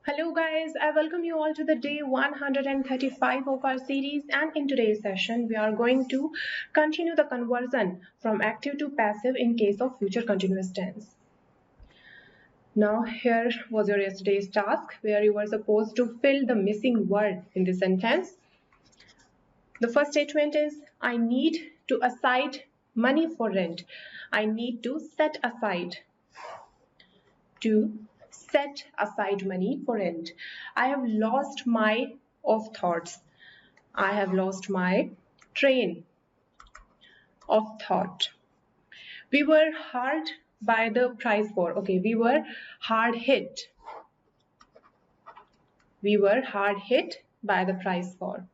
Hello guys, I welcome you all to the day 135 of our series, and in today's session we are going to continue the conversion from active to passive in case of future continuous tense. Now here was your yesterday's task where you were supposed to fill the missing word in the sentence. The first statement is I need to aside money for rent. I need to set aside money for rent. I have lost my of thoughts. I have lost my train of thought. We were hard by the price war. Okay, we were hard hit. We were hard hit by the price war.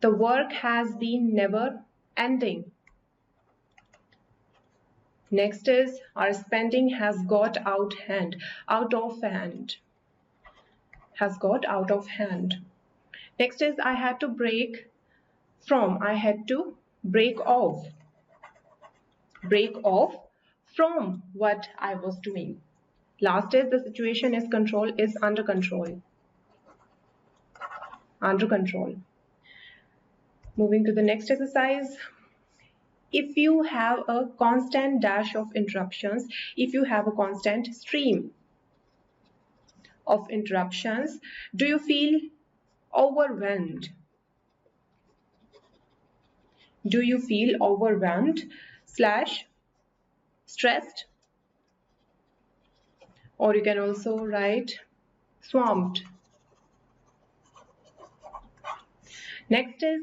The work has been never ending. Next is our spending has got out of hand. Has got out of hand. Next is I had to break from. I had to break off. Break off from what I was doing. Last is the situation is under control. Under control. Moving to the next exercise. If you have a constant dash of interruptions, if you have a constant stream of interruptions, do you feel overwhelmed? Do you feel overwhelmed / stressed? Or you can also write swamped. Next is,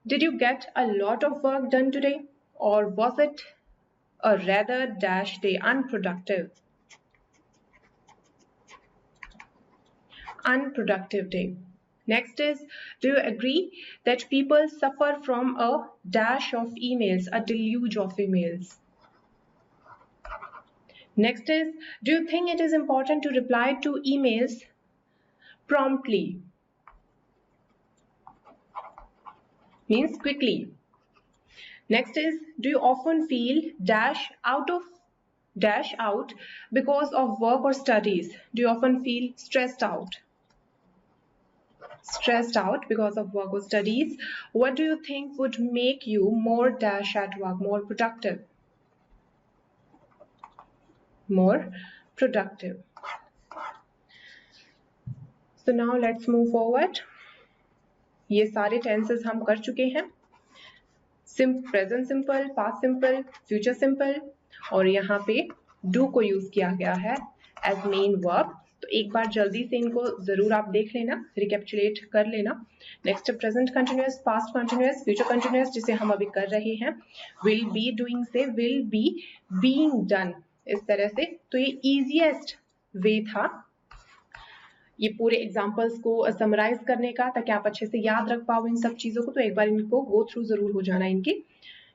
did you get a lot of work done today? Or was it a rather dash day, unproductive? Unproductive day. Next is, do you agree that people suffer from a dash of emails, a deluge of emails? Next is, do you think it is important to reply to emails promptly? Means quickly. Next is, do you often feel dash out because of work or studies? Do you often feel stressed out? Stressed out because of work or studies. What do you think would make you more dash at work, more productive? More productive. So now let's move forward. ये सारे tenses हम कर चुके हैं. Present simple, past simple, future simple, और यहाँ पे do को यूज किया गया है as main verb. तो एक बार जल्दी से इनको जरूर आप देख लेना, रिकैप्चुलेट कर लेना. Next present continuous, past continuous, future continuous जिसे हम अभी कर रहे हैं. विल बी डूइंग से विल बी बीइंग डन, इस तरह से. तो ये इजीएस्ट वे था ये पूरे एग्जाम्पल्स को समराइज करने का, ताकि आप अच्छे से याद रख पाओ इन सब चीजों को. तो एक बार इनको गो थ्रू जरूर हो जाना इनकी.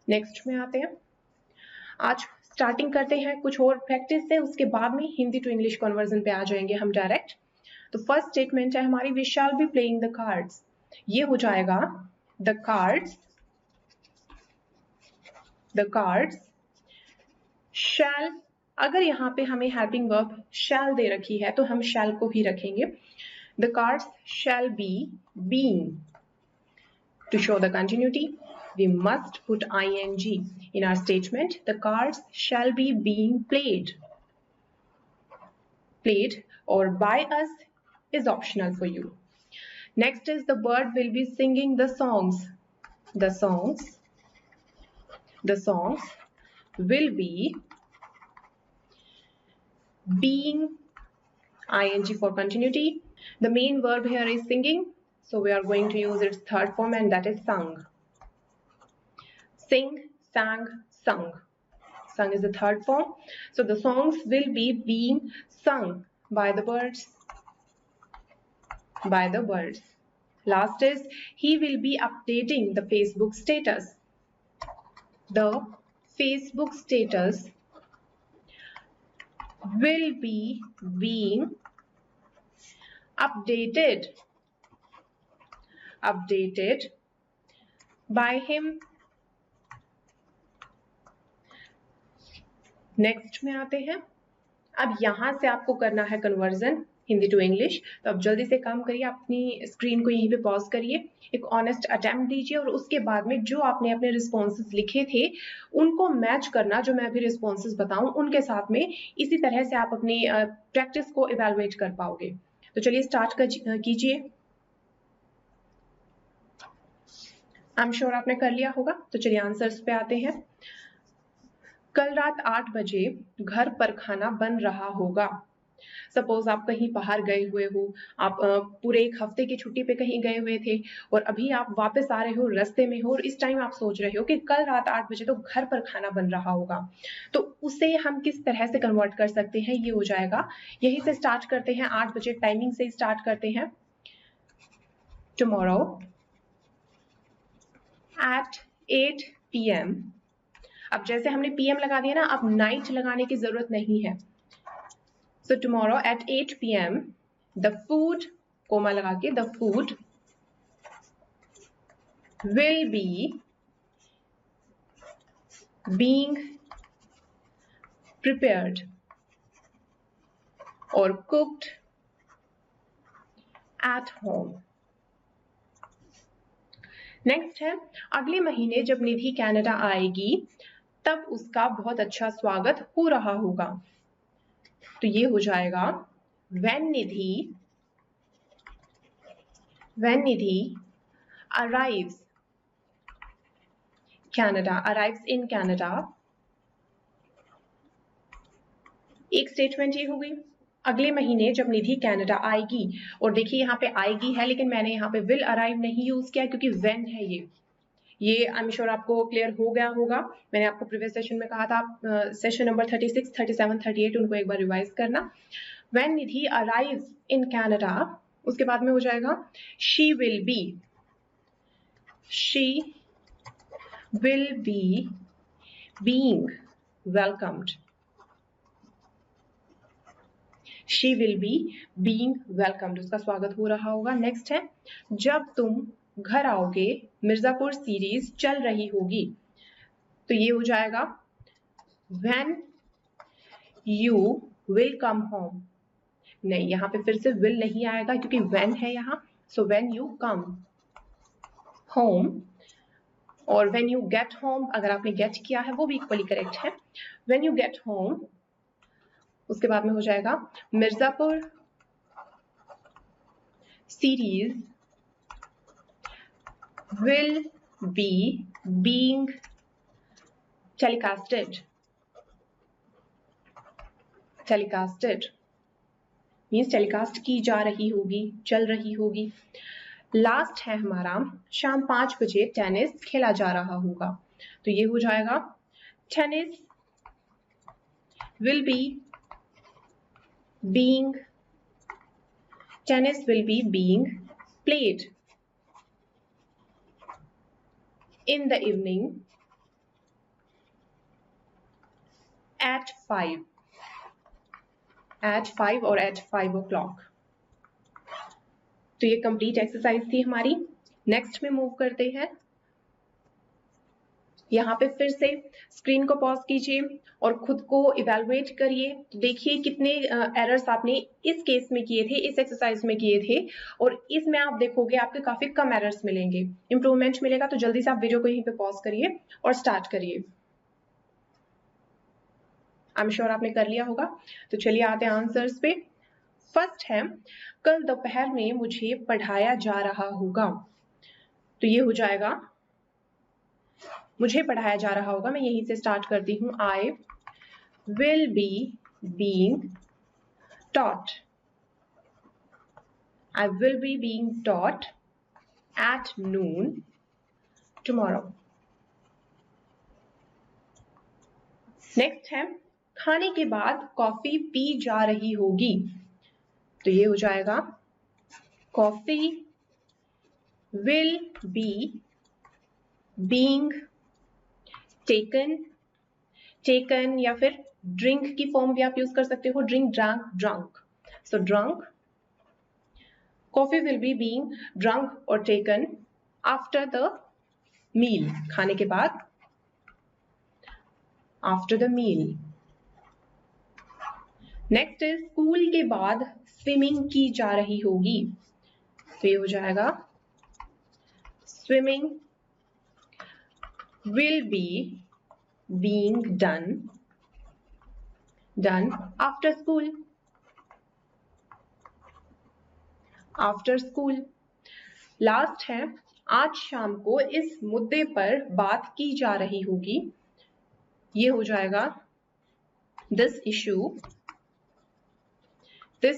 नेक्स्ट में आते हैं. आज स्टार्टिंग करते हैं कुछ और प्रैक्टिस से, उसके बाद में हिंदी टू इंग्लिश कन्वर्जन पे आ जाएंगे हम डायरेक्ट. तो फर्स्ट स्टेटमेंट है हमारी, we shall be playing the cards. ये हो जाएगा द कार्ड्स शैल. अगर यहाँ पे हमें हेल्पिंग वर्ब शैल दे रखी है तो हम शैल को ही रखेंगे. The cards shall be being. To show the continuity we must put ing in our statement. The cards shall be being played. Played or by us is optional for you. Next is the bird will be singing the songs. The songs will be being ing for continuity. The main verb here is singing, so we are going to use its third form, and that is sung. Sing, sang, sung. Sung is the third form. So the songs will be being sung by the birds. Last is, he will be updating the Facebook status. The Facebook status will be being updated by him. Next में आते हैं. अब यहां से आपको करना है conversion Hindi to English. तो अब जल्दी से काम करिए, अपनी स्क्रीन को यहीं पे पॉज करिए, एक ऑनेस्ट अटेम्प्ट दीजिए और उसके बाद में जो आपने अपने रिस्पॉन्सेज लिखे थे उनको मैच करना, जो मैं अभी रिस्पॉन्सेज बताऊं उनके साथ में। इसी तरह से आप अपनी प्रैक्टिस को इवेलुएट कर पाओगे। तो चलिए स्टार्ट कीजिए। आई एम श्योर आपने कर लिया होगा। तो चलिए आंसर्स पे आते हैं। कल रात 8 बजे घर पर खाना बन रहा होगा। सपोज आप कहीं बाहर गए हुए हो, आप पूरे एक हफ्ते की छुट्टी पे कहीं गए हुए थे और अभी आप वापस आ रहे हो, रास्ते में हो और इस टाइम आप सोच रहे हो कि कल रात 8 बजे तो घर पर खाना बन रहा होगा। तो उसे हम किस तरह से कन्वर्ट कर सकते हैं, ये हो जाएगा। यहीं से स्टार्ट करते हैं, 8 बजे टाइमिंग से स्टार्ट करते हैं। Tomorrow at 8 PM। अब जैसे हमने PM लगा दिया ना, अब नाइट लगाने की जरूरत नहीं है। So tomorrow at 8 PM, the food, coma लगा के, the food will be being prepared or cooked at home. Next है, अगले महीने जब निधि कनाडा आएगी तब उसका बहुत अच्छा स्वागत हो रहा होगा। तो ये हो जाएगा when Nidhi arrives in Canada। एक स्टेटमेंट ये हो गई। अगले महीने जब निधि कनाडा आएगी, और देखिए यहाँ पे आएगी है लेकिन मैंने यहाँ पे विल अराइव नहीं यूज किया क्योंकि व्हेन है ये आई एम श्योर आपको क्लियर हो गया होगा। मैंने आपको प्रीवियस सेशन में कहा था, सेशन नंबर 36, 37, 38 उनको एक बार रिवाइज करना। When Nidhi arrives in Canada, उसके बाद में हो जाएगा she will be being welcomed. She will be being welcomed, उसका स्वागत हो रहा होगा। नेक्स्ट है, जब तुम घर आओगे मिर्जापुर सीरीज चल रही होगी। तो ये हो जाएगा when you will come home। नहीं, यहाँ पे फिर से will नहीं आएगा क्योंकि when है यहाँ। so when you come home और when you get home, अगर आपने get किया है वो भी इक्वली करेक्ट है। when you get home, उसके बाद में हो जाएगा Mirzapur series will be being telecasted means telecast की जा रही होगी, चल रही होगी। लास्ट है हमारा, शाम 5 बजे टेनिस खेला जा रहा होगा। तो ये हो जाएगा tennis will be being played in the evening at 5 और at 5 o'clock। तो ये कंप्लीट एक्सरसाइज थी हमारी। नेक्स्ट में मूव करते हैं। यहाँ पे फिर से स्क्रीन को पॉज कीजिए और खुद को इवेलुएट करिए। तो देखिए कितने एरर्स आपने इस केस में किए थे, इस एक्सरसाइज में किए थे, और इसमें आप देखोगे आपके काफी कम एरर्स मिलेंगे, इंप्रूवमेंट मिलेगा। तो जल्दी से आप वीडियो को यहीं पे पॉज करिए और स्टार्ट करिए। आई एम श्योर आपने कर लिया होगा। तो चलिए आते हैं आंसर्स पे। फर्स्ट है, कल दोपहर में मुझे पढ़ाया जा रहा होगा। तो ये हो जाएगा मुझे पढ़ाया जा रहा होगा। मैं यहीं से स्टार्ट करती हूँ। I will be being taught. I will be being taught at noon tomorrow. Next है, खाने के बाद कॉफी पी जा रही होगी। तो ये हो जाएगा coffee will be being taken या फिर ड्रिंक की फॉर्म भी आप यूज कर सकते हो, drink, drunk. So drunk, coffee will be being drunk और टेकन आफ्टर द मील, खाने के बाद, आफ्टर द मील। नेक्स्ट है स्कूल के बाद स्विमिंग की जा रही होगी, तो ये हो जाएगा swimming will be being done after school. After school. Last है आज शाम को इस मुद्दे पर बात की जा रही होगी, ये हो जाएगा दिस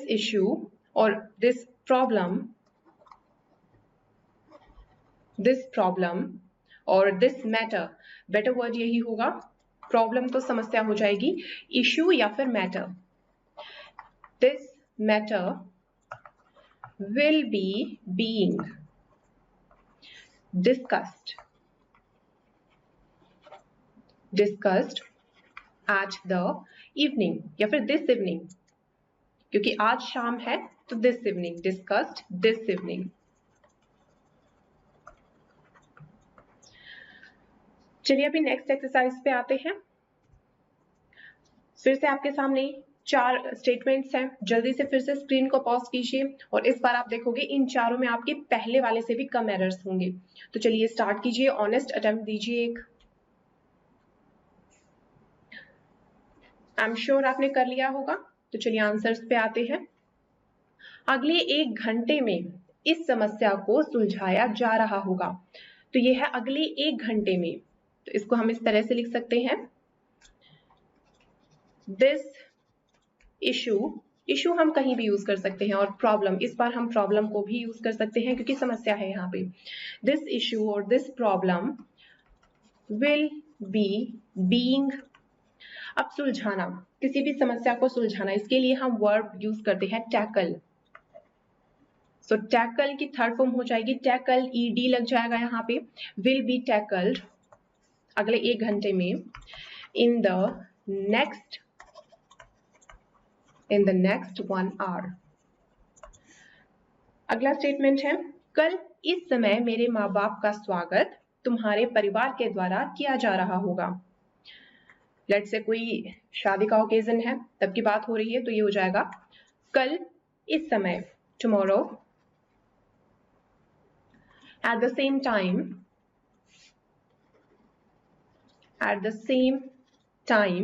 इशू और दिस प्रॉब्लम और दिस मैटर। बेटर वर्ड यही होगा, प्रॉब्लम तो समस्या हो जाएगी, इशू या फिर matter. This matter will be being discussed at the evening या फिर this evening, क्योंकि आज शाम है तो this evening, discussed this evening। चलिए अभी नेक्स्ट एक्सरसाइज पे आते हैं। फिर से आपके सामने 4 स्टेटमेंट्स हैं, जल्दी से फिर से स्क्रीन को पॉज कीजिए और इस बार आप देखोगे इन चारों में आपके पहले वाले से भी कम एरर्स होंगे। तो चलिए स्टार्ट कीजिए, ऑनेस्ट अटेम्प्ट दीजिए एक। आई एम श्योर आपने कर लिया होगा। तो चलिए आंसर्स पे आते हैं। अगले 1 घंटे में इस समस्या को सुलझाया जा रहा होगा, तो यह है अगले 1 घंटे में, तो इसको हम इस तरह से लिख सकते हैं दिस इशू हम कहीं भी यूज कर सकते हैं, और प्रॉब्लम, इस बार हम प्रॉब्लम को भी यूज कर सकते हैं क्योंकि समस्या है यहाँ पे। दिस इशू और this problem will be being, अब सुलझाना, किसी भी समस्या को सुलझाना, इसके लिए हम वर्ब यूज करते हैं टैकल। सो टैकल की थर्ड फॉर्म हो जाएगी टैकल, ईडी लग जाएगा यहाँ पे। विल बी टैकल्ड अगले 1 घंटे में, इन द नेक्स्ट 1 hour। अगला स्टेटमेंट है कल इस समय मेरे माँ बाप का स्वागत तुम्हारे परिवार के द्वारा किया जा रहा होगा। लेट से कोई शादी का ओकेजन है, तब की बात हो रही है, तो ये हो जाएगा कल इस समय, tomorrow, at the same time,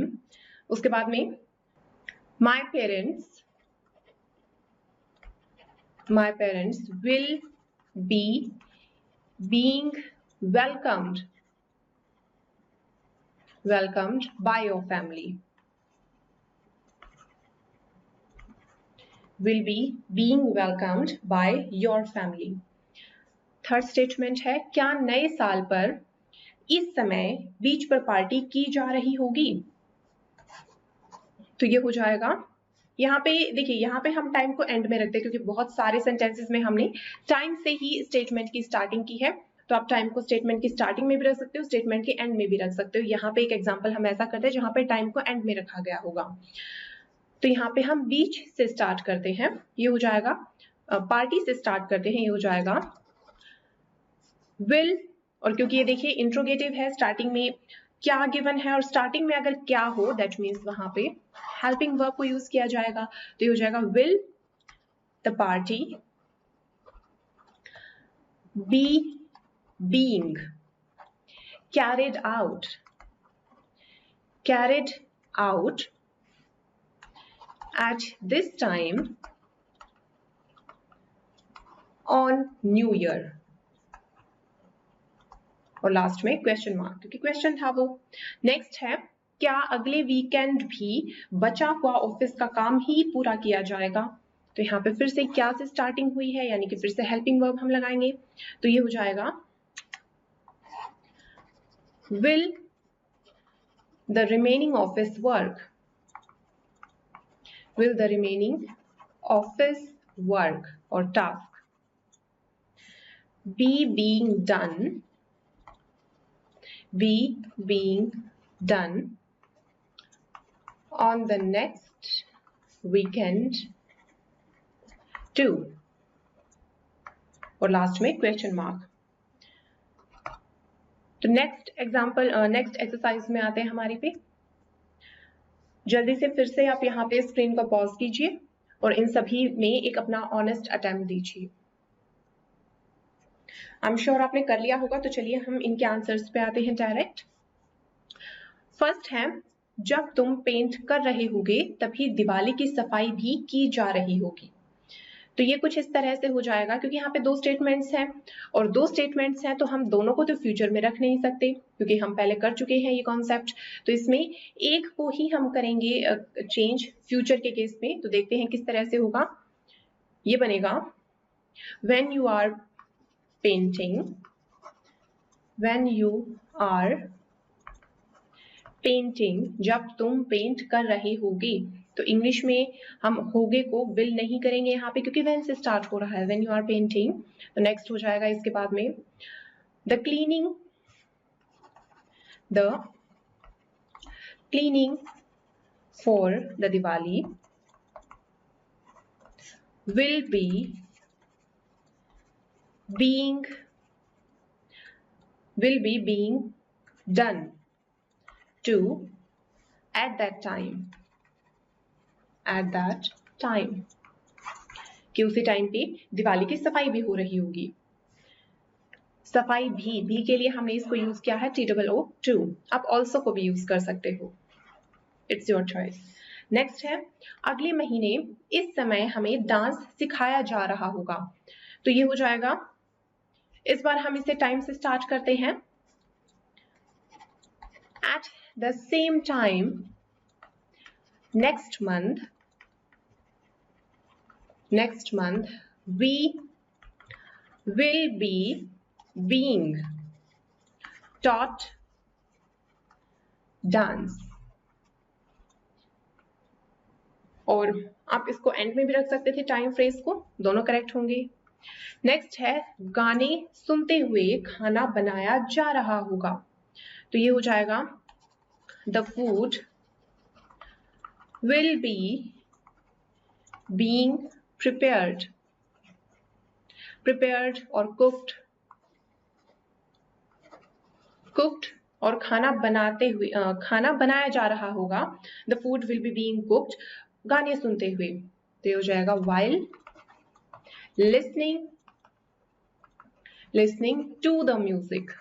उसके बाद में my parents will be being welcomed by your family, will be being welcomed by your family। Third statement है क्या नए साल पर इस समय बीच पर पार्टी की जा रही होगी, तो ये हो जाएगा, यहाँ पे देखिए, यहाँ पे हम टाइम को एंड में रखते हैं क्योंकि बहुत सारे सेंटेंसेस में हमने टाइम से ही स्टेटमेंट की स्टार्टिंग की है, तो आप टाइम को स्टेटमेंट की स्टार्टिंग में भी रख सकते हो, स्टेटमेंट के एंड में भी रख सकते हो। यहाँ पे एक एग्जांपल हम ऐसा करते हैं जहाँ पे टाइम को एंड में रखा गया होगा, तो यहाँ पे हम बीच से स्टार्ट करते हैं, ये हो जाएगा, पार्टी से स्टार्ट करते हैं, ये हो जाएगा विल, और क्योंकि ये देखिए इंट्रोगेटिव है, स्टार्टिंग में क्या गिवन है और स्टार्टिंग में अगर क्या हो दैट मीन्स वहां पे हेल्पिंग वर्ब को यूज किया जाएगा, तो ये हो जाएगा will the party be being carried out at this time on New Year, और लास्ट में क्वेश्चन मार्क क्योंकि क्वेश्चन था वो। नेक्स्ट है क्या अगले वीकेंड भी बचा हुआ ऑफिस का काम ही पूरा किया जाएगा, तो यहाँ पे फिर से क्या से स्टार्टिंग हुई है, यानी कि फिर से हेल्पिंग वर्ब हम लगाएंगे, तो ये हो जाएगा will the remaining office work और task be being done on the next weekend too, और लास्ट में क्वेश्चन मार्क। तो नेक्स्ट एक्सरसाइज में आते हैं हमारी पे। जल्दी से फिर से आप यहाँ पे स्क्रीन को पॉज कीजिए और इन सभी में एक अपना ऑनेस्ट अटेम्प्ट दीजिए। आई एम श्योर आपने कर लिया होगा, तो चलिए हम इनके आंसर्स पे आते हैं डायरेक्ट। फर्स्ट है, जब तुम पेंट कर रहे होगे तभी दिवाली की सफाई भी की जा रही होगी। तो ये कुछ इस तरह से हो जाएगा, क्योंकि यहाँ पे दो स्टेटमेंट्स हैं और दो स्टेटमेंट्स हैं तो हम दोनों को तो फ्यूचर में रख नहीं सकते, क्योंकि हम पहले कर चुके हैं ये कॉन्सेप्ट। तो इसमें एक को ही हम करेंगे चेंज फ्यूचर के केस में। तो देखते हैं किस तरह से होगा। ये बनेगा when you are painting, when you are painting, जब तुम पेंट कर रहे होगे। तो इंग्लिश में हम होगे को विल नहीं करेंगे यहाँ पे, क्योंकि when से स्टार्ट हो रहा है, when you are painting। तो नेक्स्ट हो जाएगा इसके बाद में the cleaning for the Diwali will be being done to at that time, कि उसी टाइम पे दिवाली की सफाई भी हो रही होगी। सफाई भी के लिए हमने इसको यूज किया है TOO2। आप ऑल्सो को भी यूज कर सकते हो, इट्स योर चॉइस। नेक्स्ट है, अगले महीने इस समय हमें डांस सिखाया जा रहा होगा। तो ये हो जाएगा, इस बार हम इसे टाइम से स्टार्ट करते हैं। At the same time next month we will be being taught dance। और आप इसको एंड में भी रख सकते थे टाइम फ्रेज को, दोनों करेक्ट होंगे। नेक्स्ट है, गाने सुनते हुए खाना बनाया जा रहा होगा। तो ये हो जाएगा, the food will be being prepared और cooked और खाना बनाया जा रहा होगा। the food will be being cooked, गाने सुनते हुए। तो ये हो जाएगा while listening to the music।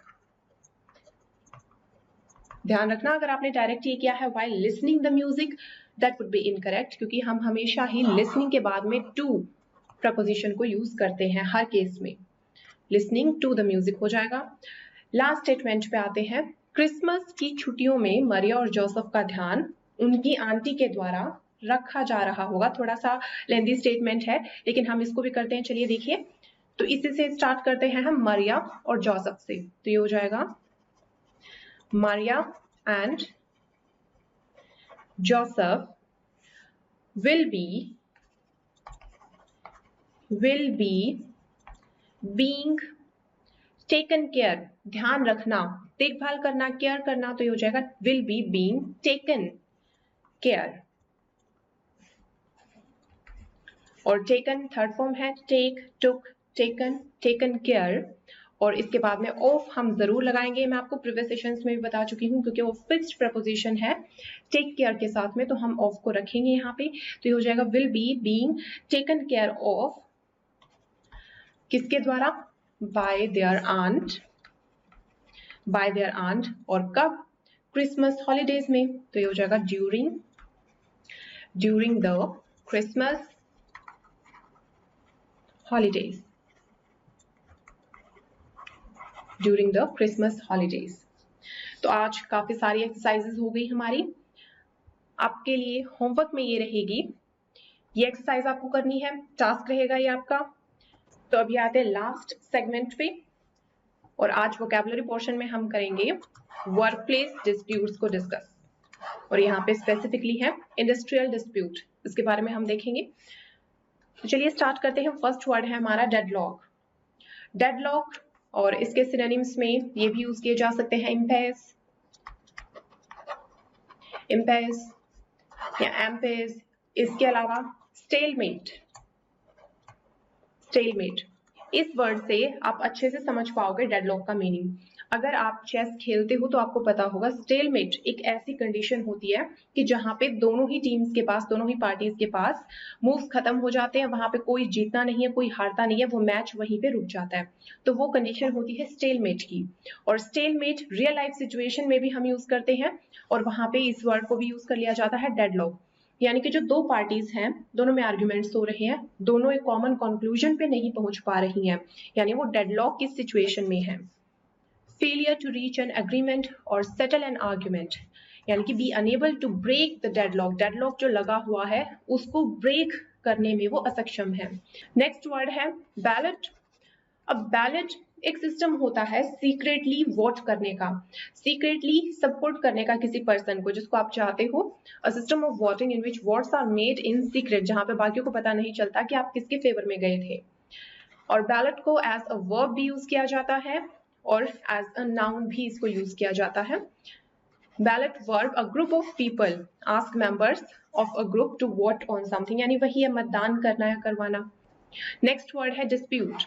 ध्यान रखना, अगर आपने डायरेक्ट ये किया है while listening the music, that would be incorrect, क्योंकि हम हमेशा ही listening के बाद में to प्रपोजिशन को यूज करते हैं हर केस में। listening to the music हो जाएगा। लास्ट स्टेटमेंट पे आते हैं, क्रिसमस की छुट्टियों में मरिया और जोसेफ का ध्यान उनकी आंटी के द्वारा रखा जा रहा होगा। थोड़ा सा लेंथी स्टेटमेंट है, लेकिन हम इसको भी करते हैं। चलिए देखिए, तो इसी से स्टार्ट करते हैं हम मरिया और जोसेफ से। तो ये हो जाएगा, Maria and Joseph will be being taken care, ध्यान रखना, देखभाल करना, केयर करना। तो ये हो जाएगा will be being taken care। और taken थर्ड फॉर्म है, take, took, taken care। और इसके बाद में ऑफ हम जरूर लगाएंगे, मैं आपको प्रीवियस सेशंस में भी बता चुकी हूँ, क्योंकि वो फिक्स्ड प्रपोजिशन है टेक केयर के साथ में, तो हम ऑफ को रखेंगे यहाँ पे। तो ये हो जाएगा will be being taken care of, किसके द्वारा? By their aunt. और कब? क्रिसमस हॉलीडेज में। तो ये हो जाएगा during the Christmas holidays, during the Christmas holidays. तो आज काफी सारी एक्सरसाइजेज हो गई हमारी। आपके लिए होमवर्क में ये रहेगी, ये एक्सरसाइज आपको करनी है, टास्क रहेगा ये आपका। तो अभी आते हैं लास्ट सेगमेंट पे, और आज वोकैबुलरी पोर्शन में हम करेंगे वर्क प्लेस डिस्प्यूट्स को डिस्कस। और यहाँ पे स्पेसिफिकली है इंडस्ट्रियल डिस्प्यूट, इसके बारे में हम देखेंगे। तो चलिए स्टार्ट करते हैं। फर्स्ट वर्ड है हमारा डेडलॉक, और इसके सिनोनिम्स में ये भी यूज किए जा सकते हैं इम्पेस या एम्पेस। इसके अलावा स्टेलमेट। इस वर्ड से आप अच्छे से समझ पाओगे डेडलॉक का मीनिंग। अगर आप चेस खेलते हो तो आपको पता होगा स्टेलमेट एक ऐसी कंडीशन होती है कि जहां पे दोनों ही टीम्स के पास, दोनों ही पार्टीज के पास मूव्स खत्म हो जाते हैं, वहां पे कोई जीतना नहीं है, कोई हारता नहीं है, वो मैच वहीं पे रुक जाता है। तो वो कंडीशन होती है स्टेलमेट की। और स्टेलमेट रियल लाइफ सिचुएशन में भी हम यूज करते हैं, और वहां पे इस वर्ड को भी यूज कर लिया जाता है डेडलॉक। यानी कि जो दो पार्टीज हैं, दोनों में आर्ग्यूमेंट्स हो रहे हैं, दोनों एक कॉमन कंक्लूजन पे नहीं पहुंच पा रही हैं, यानी वो डेडलॉक की सिचुएशन में है। failure to reach an agreement or settle an argument, यानी कि be unable to break the deadlock जो लगा हुआ है उसको ब्रेक करने में वो असक्षम है। नेक्स्ट वर्ड है बैलेट। अब बैलेट एक सिस्टम होता है सीक्रेटली वोट करने का, सीक्रेटली सपोर्ट करने का किसी पर्सन को जिसको आप चाहते हो। A system of voting in which votes are made in secret, जहां पे बाकियों को पता नहीं चलता कि आप किसके फेवर में गए थे। और बैलेट को एज अ वर्ब भी यूज किया जाता है और एज अ नाउन भी इसको यूज किया जाता है। Ballot verb, a group of people ask members of a group to vote on something, यानी वही है मतदान करना या करवाना। नेक्स्ट वर्ड है डिस्प्यूट।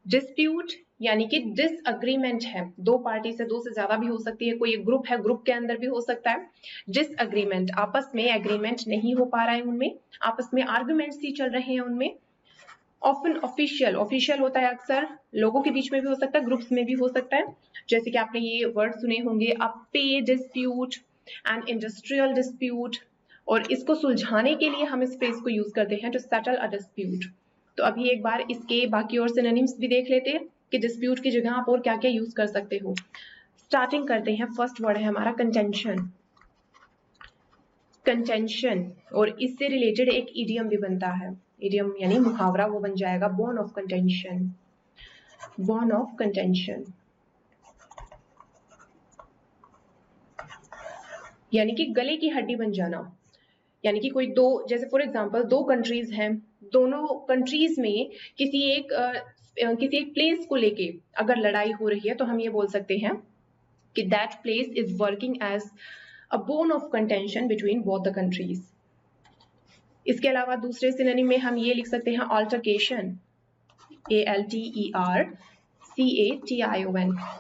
डिस्प्यूट यानी कि डिसअग्रीमेंट है, दो पार्टी से, दो से ज्यादा भी हो सकती है, कोई एक ग्रुप है, ग्रुप के अंदर भी हो सकता है। डिसअग्रीमेंट, आपस में एग्रीमेंट नहीं हो पा रहा है उनमें, आपस में आर्गुमेंट्स ही चल रहे हैं उनमें। ऑफन ऑफिशियल, ऑफिशियल होता है अक्सर लोगों के बीच में भी हो सकता है, ग्रुप्स में भी हो सकता है। जैसे कि आपने ये वर्ड सुने होंगे, अ पे डिस्प्यूट एंड इंडस्ट्रियल डिस्प्यूट, और इसको सुलझाने के लिए हम इस फ्रेज को यूज करते हैं टू सेटल अ डिस्प्यूट। तो अभी एक बार इसके बाकी और सिनोनिम्स भी देख लेते हैं कि डिस्प्यूट की जगह आप और क्या क्या यूज कर सकते हो। स्टार्टिंग करते हैं, फर्स्ट वर्ड है हमारा कंटेंशन। कंटेंशन, और इससे रिलेटेड एक इडियम भी बनता है, इडियम यानी मुहावरा, वो बन जाएगा bone of contention. Bone of contention यानी कि गले की हड्डी बन जाना। यानी कि कोई दो, जैसे फॉर एग्जांपल दो कंट्रीज हैं, दोनों कंट्रीज में किसी एक प्लेस को लेके अगर लड़ाई हो रही है तो हम ये बोल सकते हैं कि that place is working as a bone of contention between both the countries. इसके अलावा दूसरे सिनोनिम में हम ये लिख सकते हैं अल्टरकेशन, ALTERCATION,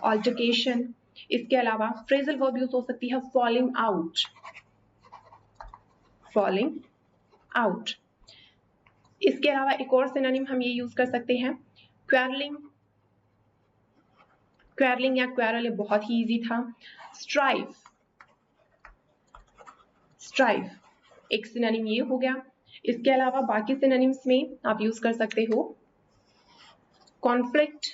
अल्टरकेशन। इसके अलावा फ्रेजल वर्ब यूज हो सकती है फॉलिंग आउट, फॉलिंग आउट। इसके अलावा एक और सिनोनिम हम ये यूज कर सकते हैं क्वेरलिंग, क्वेरलिंग या क्वेरल, ये बहुत ही इजी था। स्ट्राइफ, स्ट्राइफ एक सिनोनिम ये हो गया। इसके अलावा बाकी सिनोनिम्स में आप यूज कर सकते हो कॉन्फ्लिक्ट,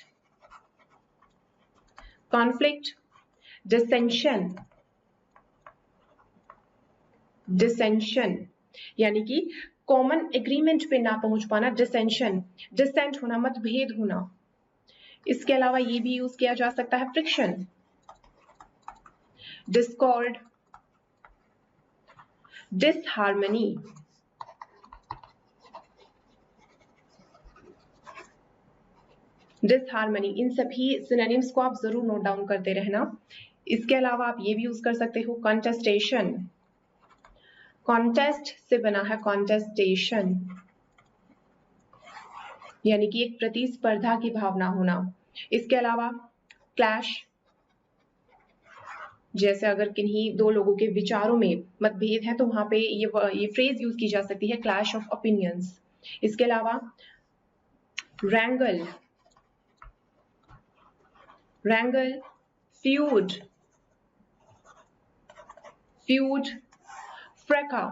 कॉन्फ्लिक्ट, डिसेंशन, डिसेंशन यानी कि कॉमन एग्रीमेंट पे ना पहुंच पाना, डिसेंशन, डिसेंट होना, मतभेद होना। इसके अलावा ये भी यूज किया जा सकता है फ्रिक्शन, डिस्कॉर्ड, डिसहार्मनी, डिसहार्मनी। इन सभी सिनोनिम्स को आप जरूर नोट डाउन करते रहना। इसके अलावा आप ये भी यूज कर सकते हो कॉन्टेस्टेशन, कॉन्टेस्ट से बना है कॉन्टेस्टेशन, यानी कि एक प्रतिस्पर्धा की भावना होना। इसके अलावा क्लैश, जैसे अगर किन्हीं दो लोगों के विचारों में मतभेद है तो वहां पे ये फ्रेज यूज की जा सकती है क्लैश ऑफ ओपिनियंस। इसके अलावा wrangle, wrangle, feud, feud, fracas,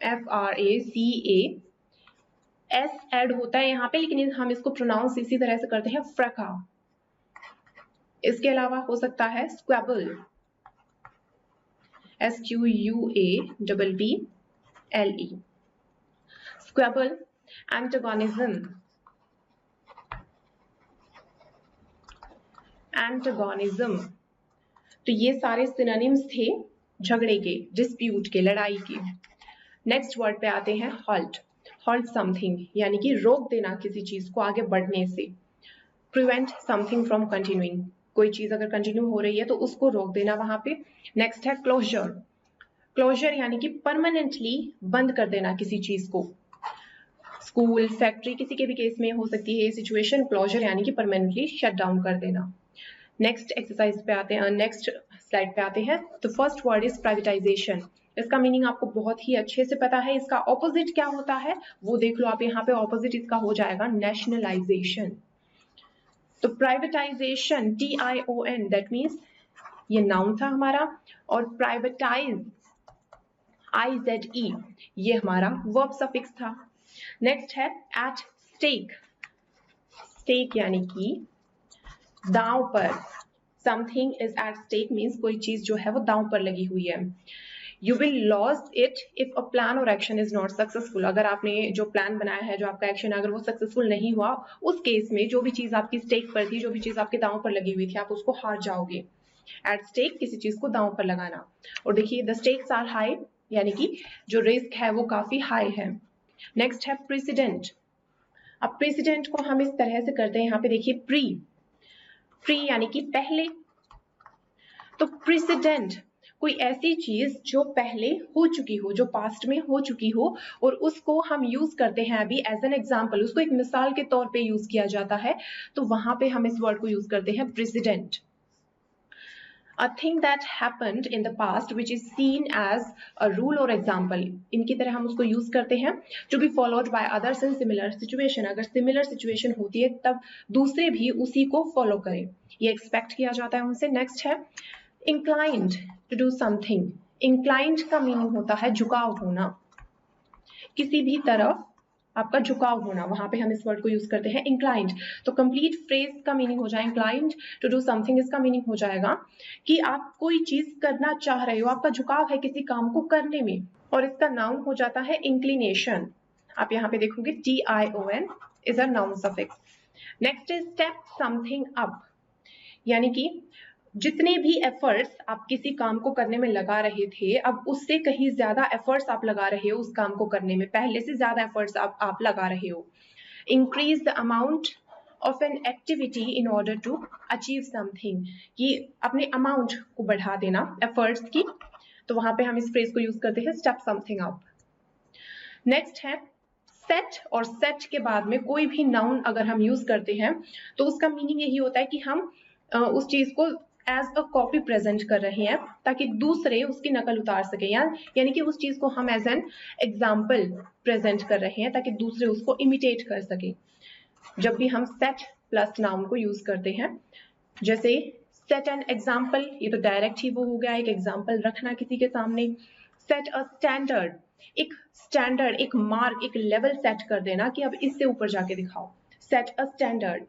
FRACA, S add होता है यहाँ पे, लेकिन हम इसको प्रोनाउंस इसी तरह से करते हैं फ्रैका। इसके अलावा हो सकता है स्क्वैबल, SQUABBLE, स्क्वैबल, एंटागोनिज्म, एंटागोनिज्म। तो ये सारे सिनोनिम्स थे झगड़े के, डिस्प्यूट के, लड़ाई के। नेक्स्ट वर्ड पे आते हैं हॉल्ट। हॉल्ट समथिंग यानी कि रोक देना किसी चीज को आगे बढ़ने से। प्रिवेंट समथिंग फ्रॉम कंटिन्यूइंग, कोई चीज अगर कंटिन्यू हो रही है तो उसको रोक देना वहां पे। नेक्स्ट है क्लोजर। क्लोजर यानी कि परमानेंटली बंद कर देना किसी चीज को। स्कूल, फैक्ट्री, किसी के भी केस में हो सकती है ये सिचुएशन। क्लोजर यानी कि परमानेंटली शट डाउन कर देना। नेक्स्ट एक्सरसाइज पे आते हैं, नेक्स्ट स्लाइड पे आते हैं। तो फर्स्ट वर्ड इज प्राइवेटाइजेशन। इसका मीनिंग आपको बहुत ही अच्छे से पता है। इसका ऑपोजिट क्या होता है वो देख लो आप यहाँ पे। ऑपोजिट इसका हो जाएगा नेशनलाइजेशन। तो प्राइवेटाइजेशन TION दैट मीन्स ये नाउन था हमारा, और प्राइवेटाइज IZE ये हमारा वर्ब सफिक्स था। नेक्स्ट है एट स्टेक। स्टेक यानी कि दांव पर। Something is at stake means कोई चीज जो है वो दांव पर लगी हुई है। You will loss it if a plan और एक्शन इज नॉट सक्सेसफुल। अगर आपने जो प्लान बनाया है, जो आपका एक्शन है, अगर वो सक्सेसफुल नहीं हुआ, उस केस में जो भी चीज आपकी स्टेक पर थी, जो भी चीज आपके दांव पर लगी हुई थी, आप उसको हार जाओगे। एट स्टेक किसी चीज को दांव पर लगाना। और देखिए द स्टेक्स आर हाई यानी कि जो रिस्क है वो काफी हाई है। नेक्स्ट है प्रेसिडेंट। अब प्रेसिडेंट को हम इस तरह से करते हैं, यहाँ पे देखिए प्री। प्री यानी कि पहले। तो प्रेसिडेंट कोई ऐसी चीज जो पहले हो चुकी हो, जो पास्ट में हो चुकी हो, और उसको हम यूज करते हैं अभी एज एन एग्जाम्पल, उसको एक मिसाल के तौर पे यूज किया जाता है। तो वहां पे हम इस वर्ड को यूज करते हैं president. A thing that happened in the past which is seen as a rule or example, इनकी तरह हम उसको यूज करते हैं। To be followed by others in similar situation, अगर similar situation होती है तब दूसरे भी उसी को फॉलो करें, ये एक्सपेक्ट किया जाता है उनसे। नेक्स्ट है inclined to do something। inclined का मीनिंग होता है झुकाव होना, किसी भी तरफ आपका झुकाव होना, वहां पे हम इस वर्ड को यूज करते हैं inclined। तो कंप्लीट फ्रेज का मीनिंग हो जाए inclined to do something, इसका मीनिंग हो जाएगा कि आप कोई चीज करना चाह रहे हो, आपका झुकाव है किसी काम को करने में, और इसका नाउन हो जाता है inclination। आप यहाँ पे देखोगे TION is a noun suffix. Next is step something up, यानी कि जितने भी एफर्ट्स आप किसी काम को करने में लगा रहे थे, अब उससे कहीं ज्यादा एफर्ट्स आप लगा रहे हो उस काम को करने में, पहले से ज्यादा एफर्ट्स आप लगा रहे हो। Increase the amount of an activity in order to achieve something, कि अपने अमाउंट को बढ़ा देना एफर्ट्स की। तो वहां पे हम इस फ्रेज को यूज करते हैं स्टेप समथिंग अप। नेक्स्ट है सेट, और सेट के बाद में कोई भी नाउन अगर हम यूज करते हैं तो उसका मीनिंग यही होता है कि हम उस चीज को एज अ कॉपी प्रेजेंट कर रहे हैं ताकि दूसरे उसकी नकल उतार सके, यानी कि उस चीज को हम एज एन एग्जाम्पल प्रेजेंट कर रहे हैं ताकि दूसरे उसको इमिटेट कर सके। जब भी हम सेट प्लस नाउन को यूज करते हैं, जैसे सेट एन एग्जाम्पल, ये तो डायरेक्ट ही वो हो गया, एक एग्जाम्पल रखना किसी के सामने। सेट अ स्टैंडर्ड, एक स्टैंडर्ड, एक मार्क, एक लेवल सेट कर देना कि अब इससे ऊपर जाके दिखाओ। Set a standard.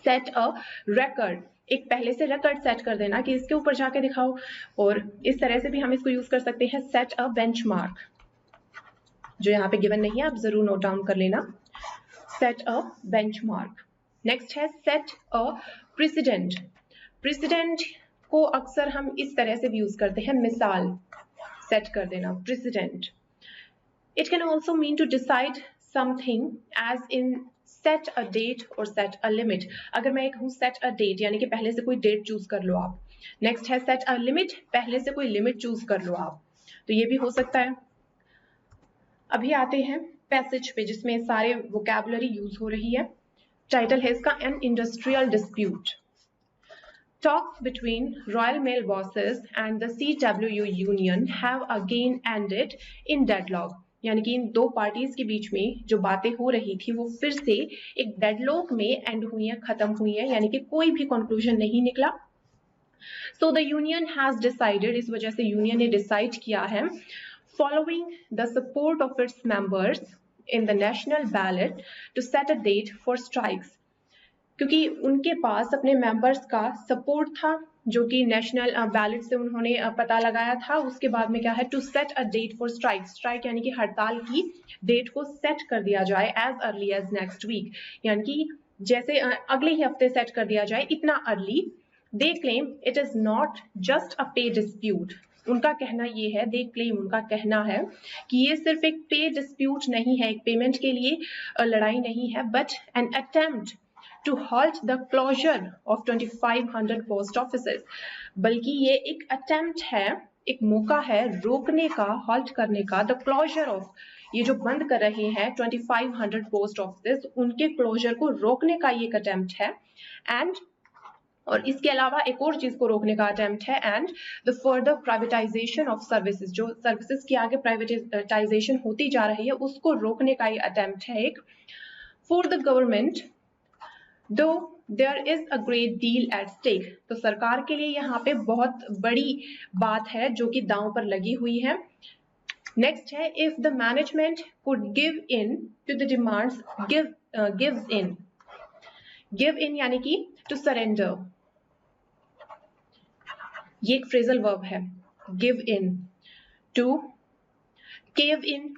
Set a record, एक पहले से रिकॉर्ड सेट कर देना कि इसके ऊपर जाके दिखाओ। और इस तरह से भी हम इसको यूज कर सकते हैं सेट अ बेंचमार्क, जो यहाँ पे गिवन नहीं है, आप जरूर नोट डाउन कर लेना। सेट अ बेंचमार्क। नेक्स्ट है सेट अ प्रेसिडेंट। प्रेसिडेंट को अक्सर हम इस तरह से भी यूज करते हैं, मिसाल सेट कर देना, precedent. It can also mean to decide something as in set a date और सेट अ लिमिट। अगर मैं कहूँ सेट अ डेट यानी कि पहले से कोई डेट चूज कर लो आप। नेक्स्ट है सेट अ लिमिट, पहले से कोई लिमिट चूज कर लो आप, तो ये भी हो सकता है। अभी आते हैं पैसेज पे जिसमें सारे वोकैबुलरी यूज हो रही है। टाइटल है इसका an industrial dispute. Talks between Royal Mail bosses and the CWU union have again ended in deadlock। यानी कि इन दो पार्टीज के बीच में जो बातें हो रही थी वो फिर से एक डेडलॉक में एंड हुई है, खत्म हुई है, यानी कि कोई भी कंक्लूजन नहीं निकला। So the union has decided, इस वजह से यूनियन ने डिसाइड किया है, following the support of its members in the national ballot to set a date for strikes। क्योंकि उनके पास अपने मेंबर्स का सपोर्ट था जो कि नेशनल बैलेट से उन्होंने पता लगाया था। उसके बाद में क्या है, to set a date for strike. Strike यानी कि हड़ताल की डेट को सेट कर दिया जाए as early as next week, यानी कि जैसे अगले ही हफ्ते सेट कर दिया जाए, इतना early. They claim it is not just a पे डिस्प्यूट। उनका कहना ये है, दे क्लेम उनका कहना है कि ये सिर्फ एक पे डिस्प्यूट नहीं है, एक पेमेंट के लिए लड़ाई नहीं है, but an attempt to halt the closure of 2500 post offices। बल्कि ये एक attempt है, एक मौका है रोकने का, halt करने का, the closure of, ये जो बंद कर रहे हैं 2500 पोस्ट ऑफिस, उनके क्लोजर को रोकने का ये एक attempt है। and और इसके अलावा एक और चीज को रोकने का अटेम्प्ट है and the further privatisation of services, जो सर्विसेज की आगे प्राइवेटाइजेशन होती जा रही है उसको रोकने का ये अटेम्प्ट है एक। For the government though there is a great deal at stake, तो सरकार के लिए यहाँ पे बहुत बड़ी बात है जो कि दांव पर लगी हुई है। नेक्स्ट है if the management could give in to the demands, give in यानी कि टू सरेंडर, ये एक फ्रेजल वर्ब है। Give in, to cave in,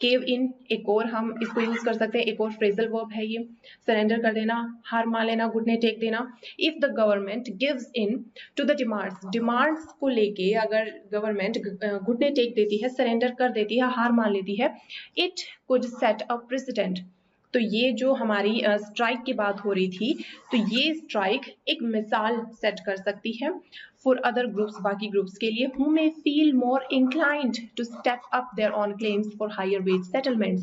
cave in एक और हम इसको यूज कर सकते हैं, एक और फ्रेजल वर्ब है ये। सरेंडर कर देना, हार मान लेना, घुटने टेक देना। If the government gives in to the demands, demands को लेके अगर गवर्नमेंट घुटने टेक देती है, सरेंडर कर देती है, हार मान लेती है, it could set a president, तो ये जो हमारी स्ट्राइक की बात हो रही थी, तो ये स्ट्राइक एक मिसाल सेट कर सकती है फॉर अदर ग्रुप्स, बाकी ग्रुप्स के लिए, who may feel more inclined to step up their own claims for higher wage settlements।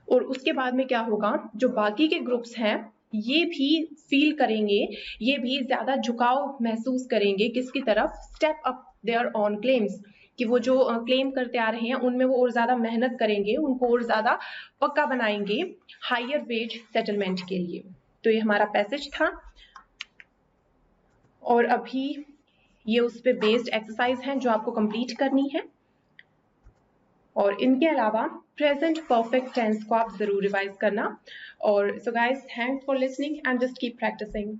और उसके बाद में क्या होगा, जो बाकी के ग्रुप्स हैं ये भी फील करेंगे, ये भी ज्यादा झुकाव महसूस करेंगे किसकी तरफ, step up their own claims, कि वो जो क्लेम करते आ रहे हैं उनमें वो और ज्यादा मेहनत करेंगे, उनको और ज्यादा पक्का बनाएंगे हायर वेज सेटलमेंट के लिए। तो ये हमारा पैसेज था और अभी ये उस पे बेस्ड एक्सरसाइज हैं जो आपको कंप्लीट करनी है। और इनके अलावा प्रेजेंट परफेक्ट टेंस को आप जरूर रिवाइज करना। और so guys, thanks for listening and just keep practising.